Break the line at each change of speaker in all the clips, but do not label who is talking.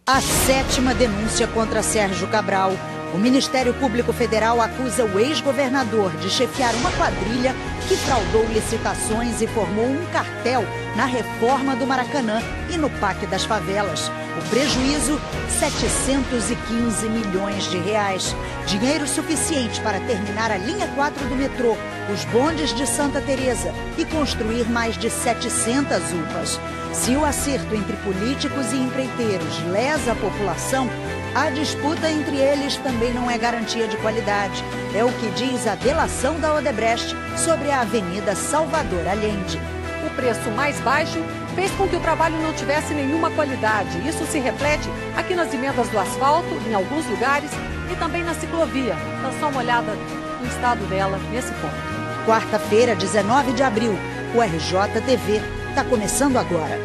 A 7ª denúncia contra Sérgio Cabral. O Ministério Público Federal acusa o ex-governador de chefiar uma quadrilha que fraudou licitações e formou um cartel na reforma do Maracanã e no Parque das Favelas. O prejuízo, 715 milhões de reais. Dinheiro suficiente para terminar a linha 4 do metrô, os bondes de Santa Teresa e construir mais de 700 UPAs. Se o acerto entre políticos e empreiteiros lesa a população, a disputa entre eles também não é garantia de qualidade. É o que diz a delação da Odebrecht sobre a Avenida Salvador Allende.
O preço mais baixo fez com que o trabalho não tivesse nenhuma qualidade. Isso se reflete aqui nas emendas do asfalto, em alguns lugares, e também na ciclovia. Dá só uma olhada no estado dela nesse ponto.
Quarta-feira, 19 de abril, o RJTV está começando agora.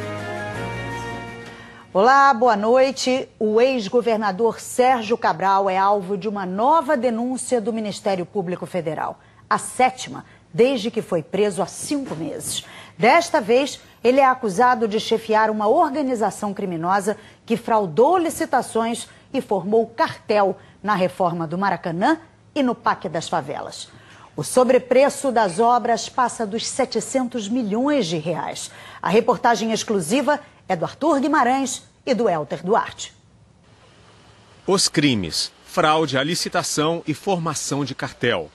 Olá, boa noite. O ex-governador Sérgio Cabral é alvo de uma nova denúncia do Ministério Público Federal. A 7ª, desde que foi preso há 5 meses. Desta vez, ele é acusado de chefiar uma organização criminosa que fraudou licitações e formou cartel na reforma do Maracanã e no Parque das Favelas. O sobrepreço das obras passa dos 700 milhões de reais. A reportagem exclusiva é do Arthur Guimarães e do Elter Duarte.
Os crimes, fraude à licitação e formação de cartel.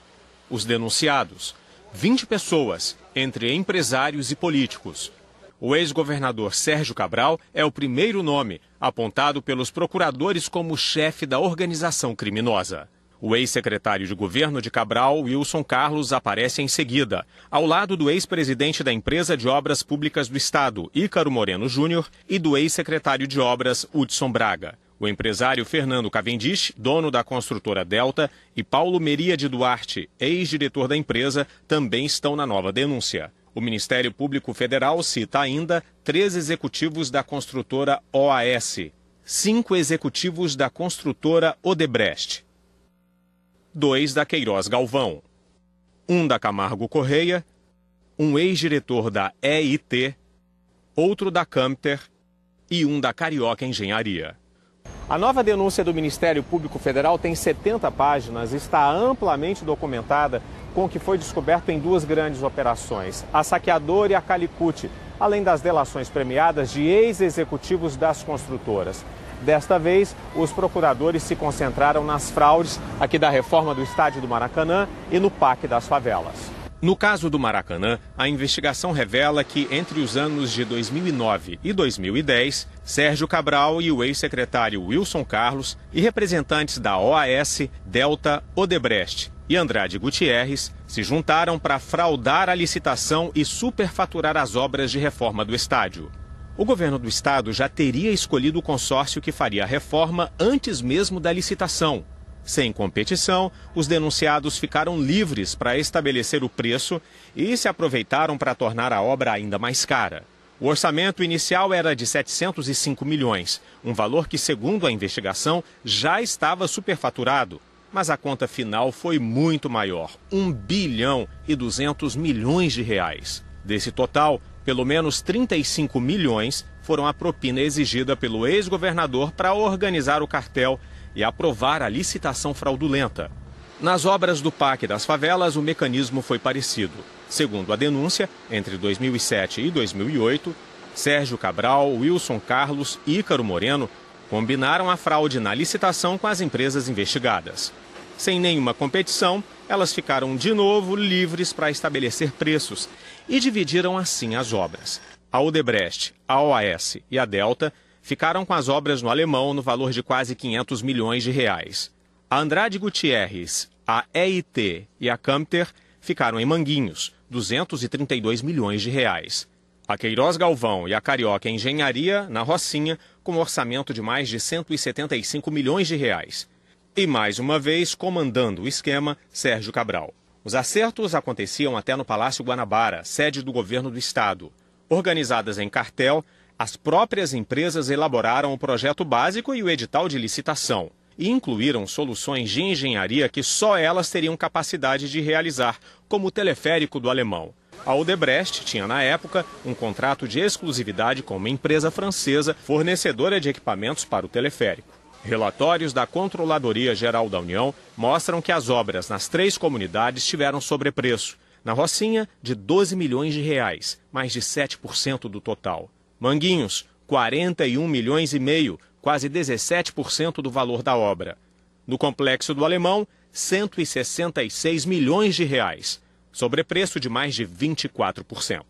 Os denunciados, 20 pessoas, entre empresários e políticos. O ex-governador Sérgio Cabral é o primeiro nome apontado pelos procuradores como chefe da organização criminosa. O ex-secretário de governo de Cabral, Wilson Carlos, aparece em seguida, ao lado do ex-presidente da Empresa de Obras Públicas do Estado, Ícaro Moreno Júnior, e do ex-secretário de Obras, Hudson Braga. O empresário Fernando Cavendish, dono da construtora Delta, e Paulo Meria de Duarte, ex-diretor da empresa, também estão na nova denúncia. O Ministério Público Federal cita ainda 3 executivos da construtora OAS, 5 executivos da construtora Odebrecht, 2 da Queiroz Galvão, 1 da Camargo Correia, um ex-diretor da EIT, outro da Campter e 1 da Carioca Engenharia. A nova denúncia do Ministério Público Federal tem 70 páginas e está amplamente documentada com o que foi descoberto em 2 grandes operações, a Saqueador e a Calicute, além das delações premiadas de ex-executivos das construtoras. Desta vez, os procuradores se concentraram nas fraudes aqui da reforma do Estádio do Maracanã e no Parque das Favelas. No caso do Maracanã, a investigação revela que entre os anos de 2009 e 2010, Sérgio Cabral e o ex-secretário Wilson Carlos e representantes da OAS, Delta, Odebrecht e Andrade Gutierrez se juntaram para fraudar a licitação e superfaturar as obras de reforma do estádio. O governo do estado já teria escolhido o consórcio que faria a reforma antes mesmo da licitação. Sem competição, os denunciados ficaram livres para estabelecer o preço e se aproveitaram para tornar a obra ainda mais cara. O orçamento inicial era de 705 milhões, um valor que, segundo a investigação, já estava superfaturado. Mas a conta final foi muito maior, 1 bilhão e 200 milhões de reais. Desse total, pelo menos 35 milhões foram a propina exigida pelo ex-governador para organizar o cartel e aprovar a licitação fraudulenta. Nas obras do Parque das Favelas, o mecanismo foi parecido. Segundo a denúncia, entre 2007 e 2008, Sérgio Cabral, Wilson Carlos e Ícaro Moreno combinaram a fraude na licitação com as empresas investigadas. Sem nenhuma competição, elas ficaram de novo livres para estabelecer preços e dividiram assim as obras. A Odebrecht, a OAS e a Delta ficaram com as obras no Alemão no valor de quase 500 milhões de reais. A Andrade Gutierrez, a EIT e a Campter ficaram em Manguinhos, 232 milhões de reais. A Queiroz Galvão e a Carioca Engenharia, na Rocinha, com um orçamento de mais de 175 milhões de reais. E mais uma vez, comandando o esquema, Sérgio Cabral. Os acertos aconteciam até no Palácio Guanabara, sede do governo do estado. Organizadas em cartel, as próprias empresas elaboraram o projeto básico e o edital de licitação e incluíram soluções de engenharia que só elas teriam capacidade de realizar, como o teleférico do Alemão. A Odebrecht tinha, na época, um contrato de exclusividade com uma empresa francesa fornecedora de equipamentos para o teleférico. Relatórios da Controladoria Geral da União mostram que as obras nas 3 comunidades tiveram sobrepreço. Na Rocinha, de 12 milhões de reais, mais de 7% do total. Manguinhos, 41 milhões e meio, quase 17% do valor da obra. No Complexo do Alemão, 166 milhões de reais. Sobrepreço de mais de 24%.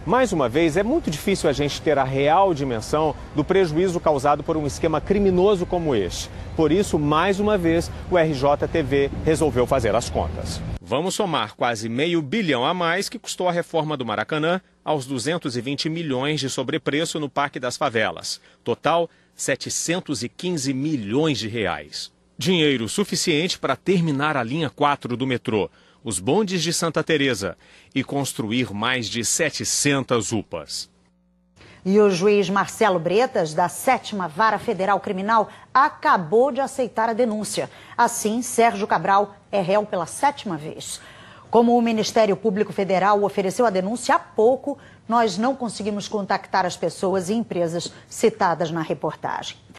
Mais uma vez, é muito difícil a gente ter a real dimensão do prejuízo causado por um esquema criminoso como este. Por isso, mais uma vez, o RJTV resolveu fazer as contas. Vamos somar quase R$500 bilhão a mais que custou a reforma do Maracanã aos 220 milhões de sobrepreço no Parque das Favelas. Total, 715 milhões de reais. Dinheiro suficiente para terminar a linha 4 do metrô, os bondes de Santa Teresa e construir mais de 700 UPAs.
E o juiz Marcelo Bretas, da 7ª Vara Federal Criminal, acabou de aceitar a denúncia. Assim, Sérgio Cabral é réu pela 7ª vez. Como o Ministério Público Federal ofereceu a denúncia há pouco, nós não conseguimos contactar as pessoas e empresas citadas na reportagem.